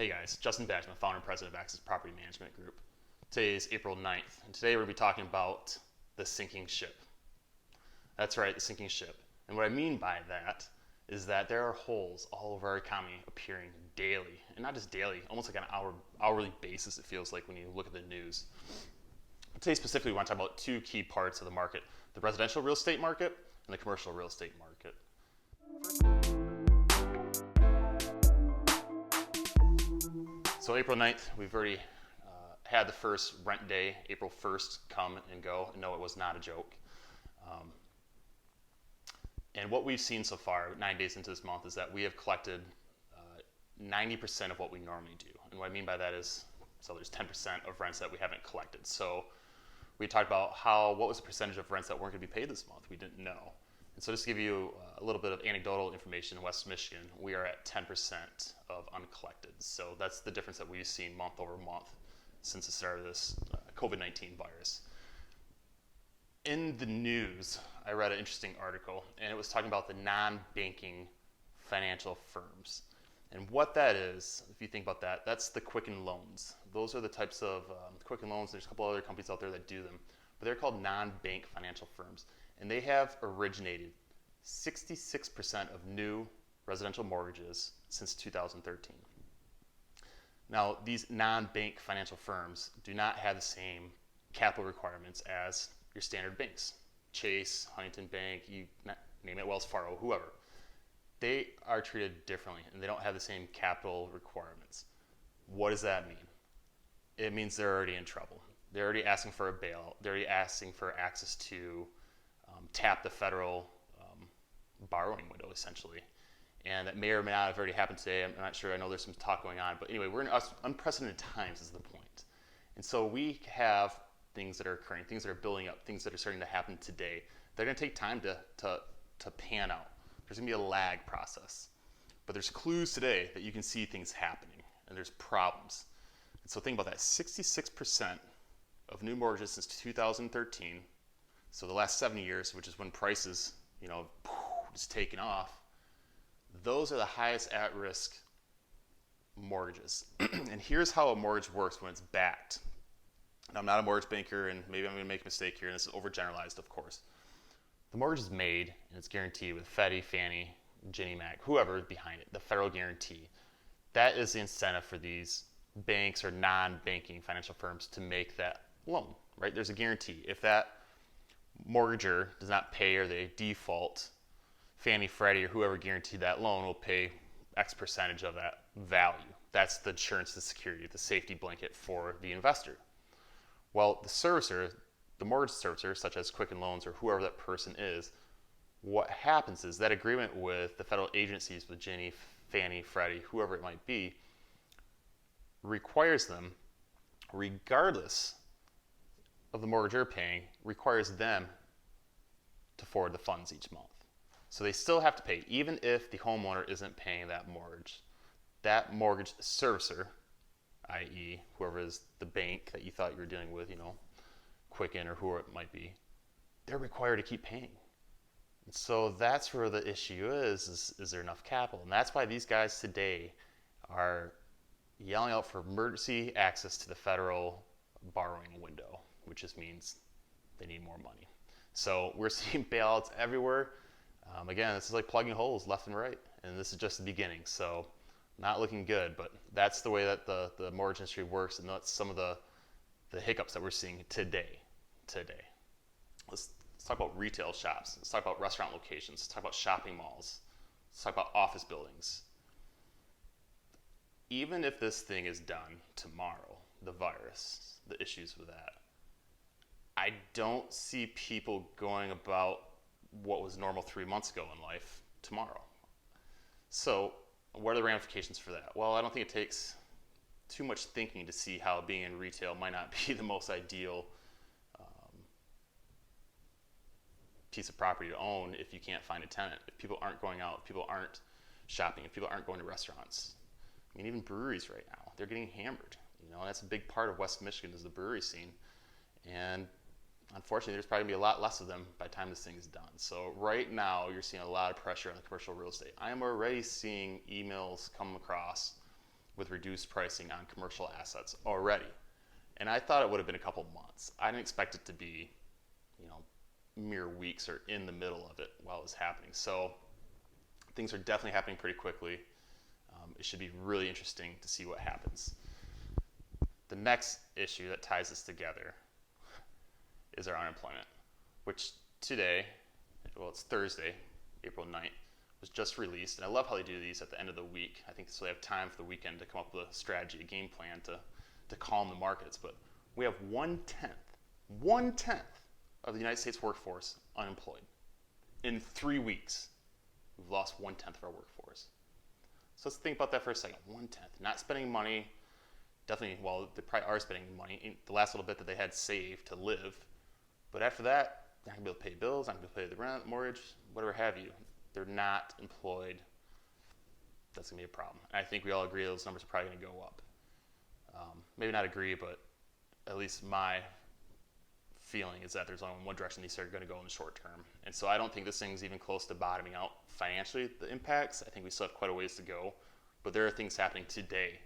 Hey guys, Justin Bashman, founder and president of Access Property Management Group. Today is April 9th, and today we're going to be talking about the sinking ship. That's right, the sinking ship. And what I mean by that is that there are holes all over our economy appearing daily, and not just daily, almost like on an hourly basis it feels like when you look at the news. Today specifically we want to talk about two key parts of the market, the residential real estate market and the commercial real estate market. So April 9th, we've already had the first rent day, April 1st, come and go. And no, it was not a joke. And what we've seen so far, 9 days into this month, is that we have collected 90% of what we normally do. And what I mean by that is, so there's 10% of rents that we haven't collected. So we talked about what was the percentage of rents that weren't going to be paid this month. We didn't know. And so just to give you a little bit of anecdotal information, in West Michigan, we are at 10% of uncollected. So that's the difference that we've seen month over month since the start of this COVID-19 virus. In the news, I read an interesting article, and it was talking about the non-banking financial firms. And what that is, if you think about that, that's the Quicken Loans. Those are the types of Quicken Loans. There's a couple other companies out there that do them, but they're called non-bank financial firms. And they have originated 66% of new residential mortgages since 2013. Now, these non-bank financial firms do not have the same capital requirements as your standard banks. Chase, Huntington Bank, you name it, Wells Fargo, whoever. They are treated differently, and they don't have the same capital requirements. What does that mean? It means they're already in trouble. They're already asking for a bailout. They're already asking for access to tap the federal borrowing window, essentially. And that may or may not have already happened today. I'm not sure. I know there's some talk going on. But anyway, we're in unprecedented times is the point. And so we have things that are occurring, things that are building up, things that are starting to happen today. They're going to take time to pan out. There's going to be a lag process. But there's clues today that you can see things happening, and there's problems. And so think about that. 66% of new mortgages since 2013, so the last 70 years, which is when prices, just taken off, those are the highest at-risk mortgages. And here's how a mortgage works when it's backed. Now, I'm not a mortgage banker, and maybe I'm going to make a mistake here, and this is overgeneralized, of course. The mortgage is made, and it's guaranteed with Freddie, Fannie, Ginnie Mac, whoever is behind it, the federal guarantee. That is the incentive for these banks or non-banking financial firms to make that loan, right? There's a guarantee. If that mortgager does not pay or they default, Fannie, Freddie, or whoever guaranteed that loan will pay X percentage of that value. That's the insurance, the security, the safety blanket for the investor. Well, the servicer, the mortgage servicer, such as Quicken Loans or whoever that person is, what happens is that agreement with the federal agencies, with Ginnie, Fannie, Freddie, whoever it might be, requires them, regardless of the mortgagor paying, requires them to forward the funds each month. So they still have to pay, even if the homeowner isn't paying that mortgage. That mortgage servicer, i.e. whoever is the bank that you thought you were dealing with, Quicken or whoever it might be, they're required to keep paying. And so that's where the issue is there enough capital? And that's why these guys today are yelling out for emergency access to the federal borrowing window, which just means they need more money. So we're seeing bailouts everywhere. Again, this is like plugging holes left and right, and this is just the beginning. So not looking good, but that's the way that the mortgage industry works, and that's some of the hiccups that we're seeing today. Let's talk about retail shops. Let's talk about restaurant locations. Let's talk about shopping malls. Let's talk about office buildings. Even if this thing is done tomorrow, the virus, the issues with that, I don't see people going about what was normal 3 months ago in life tomorrow. So what are the ramifications for that? Well, I don't think it takes too much thinking to see how being in retail might not be the most ideal piece of property to own if you can't find a tenant, if people aren't going out, if people aren't shopping, if people aren't going to restaurants. I mean, even breweries right now, they're getting hammered. That's a big part of West Michigan is the brewery scene. And unfortunately, there's probably going to be a lot less of them by the time this thing is done. So right now, you're seeing a lot of pressure on the commercial real estate. I am already seeing emails come across with reduced pricing on commercial assets already. And I thought it would have been a couple months. I didn't expect it to be, mere weeks or in the middle of it while it was happening. So things are definitely happening pretty quickly. It should be really interesting to see what happens. The next issue that ties this together is our unemployment, which today, it's Thursday, April 9th, was just released. And I love how they do these at the end of the week. I think so they have time for the weekend to come up with a strategy, a game plan to calm the markets. But we have 1/10 of the United States workforce unemployed. In 3 weeks, we've lost 1/10 of our workforce. So let's think about that for a second. 1/10, not spending money. Definitely, well, they probably are spending money in the last little bit that they had saved to live. But after that, they're not going to be able to pay bills, not going to be able to pay the rent, mortgage, whatever have you. They're not employed. That's going to be a problem. And I think we all agree those numbers are probably going to go up. Maybe not agree, but at least my feeling is that there's only one direction these are going to go in the short term. And so I don't think this thing's even close to bottoming out financially, the impacts. I think we still have quite a ways to go. But there are things happening today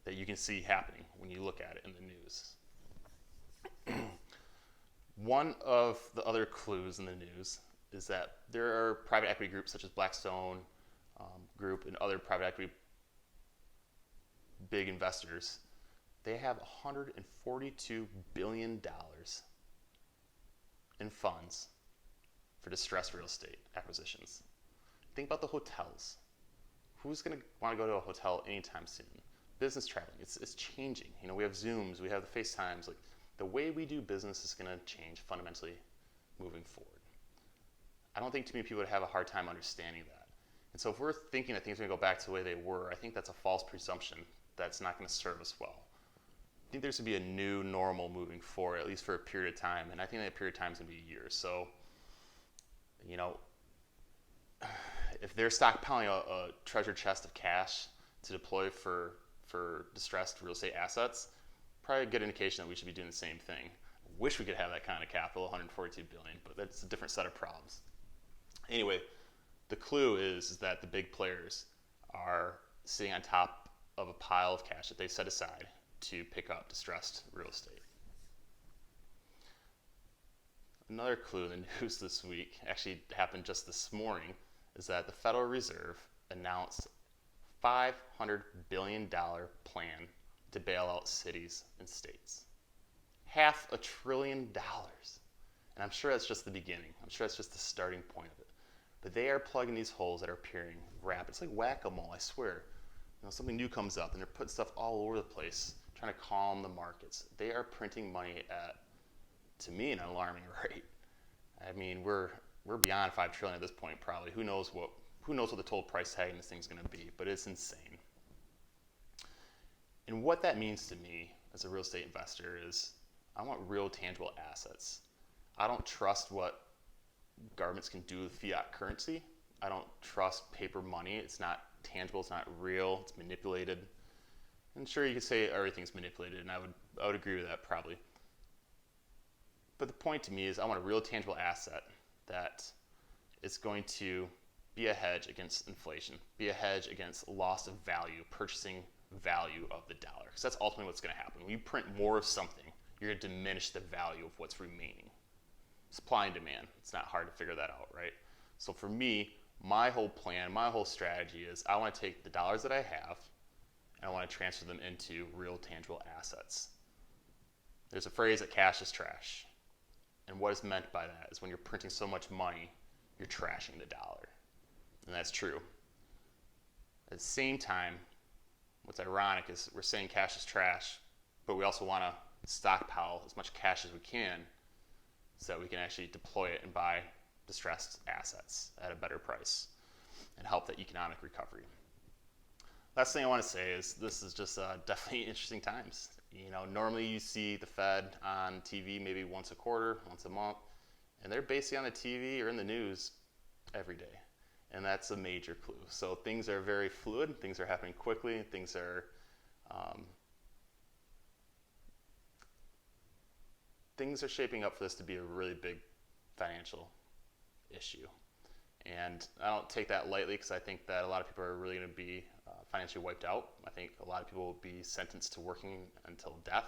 that you can see happening when you look at it in the news. One of the other clues in the news is that there are private equity groups such as Blackstone Group and other private equity big investors. They have $142 billion in funds for distressed real estate acquisitions. Think about the hotels. Who's going to want to go to a hotel anytime soon? Business traveling, it's changing. We have Zooms, we have the FaceTimes. Like, the way we do business is going to change fundamentally moving forward. I don't think too many people would have a hard time understanding that. And so if we're thinking that things are going to go back to the way they were, I think that's a false presumption that's not going to serve us well. I think there's going to be a new normal moving forward, at least for a period of time. And I think that period of time is going to be a year. So, if they're stockpiling a treasure chest of cash to deploy for distressed real estate assets, probably a good indication that we should be doing the same thing. I wish we could have that kind of capital, 142 billion, but that's a different set of problems. Anyway, the clue is that the big players are sitting on top of a pile of cash that they set aside to pick up distressed real estate. Another clue in the news this week, actually happened just this morning, is that the Federal Reserve announced $500 billion plan to bail out cities and states. $500 billion. And I'm sure that's just the beginning. I'm sure that's just the starting point of it. But they are plugging these holes that are appearing rapid. It's like whack-a-mole, I swear. Something new comes up and they're putting stuff all over the place, trying to calm the markets. They are printing money at, to me, an alarming rate. I mean, we're beyond $5 trillion at this point, probably. Who knows what the total price tag in this thing's going to be, but it's insane. And what that means to me as a real estate investor is I want real tangible assets. I don't trust what governments can do with fiat currency. I don't trust paper money. It's not tangible, it's not real, it's manipulated. And sure, you could say everything's manipulated, and I would agree with that probably. But the point to me is I want a real tangible asset that is going to be a hedge against inflation, be a hedge against loss of value, purchasing value of the dollar. Because that's ultimately what's going to happen. When you print more of something, you're going to diminish the value of what's remaining. Supply and demand. It's not hard to figure that out, right? So for me, my whole plan, my whole strategy is I want to take the dollars that I have and I want to transfer them into real tangible assets. There's a phrase that cash is trash. And what is meant by that is when you're printing so much money, you're trashing the dollar. And that's true. At the same time, what's ironic is we're saying cash is trash, but we also want to stockpile as much cash as we can so that we can actually deploy it and buy distressed assets at a better price and help the economic recovery. Last thing I want to say is this is just definitely interesting times. Normally you see the Fed on TV maybe once a quarter, once a month, and they're basically on the TV or in the news every day. And that's a major clue. So things are very fluid, things are happening quickly, things are shaping up for this to be a really big financial issue. And I don't take that lightly because I think that a lot of people are really going to be financially wiped out. I think a lot of people will be sentenced to working until death.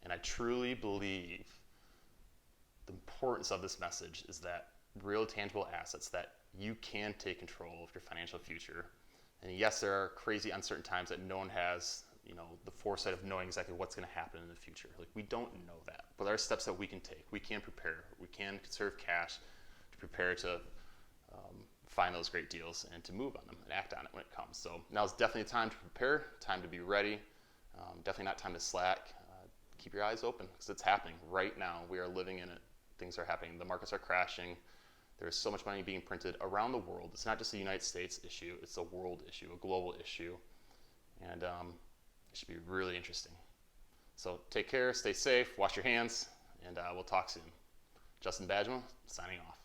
And I truly believe the importance of this message is that real tangible assets, that you can take control of your financial future. And yes, there are crazy uncertain times that no one has, the foresight of knowing exactly what's going to happen in the future. Like, we don't know that, but there are steps that we can take. We can prepare. We can conserve cash to prepare to find those great deals and to move on them and act on it when it comes. So now is definitely a time to prepare, time to be ready. Definitely not time to slack. Keep your eyes open because it's happening right now. We are living in it. Things are happening. The markets are crashing. There is so much money being printed around the world. It's not just a United States issue. It's a world issue, a global issue. And it should be really interesting. So take care, stay safe, wash your hands, and we'll talk soon. Justin Badgema, signing off.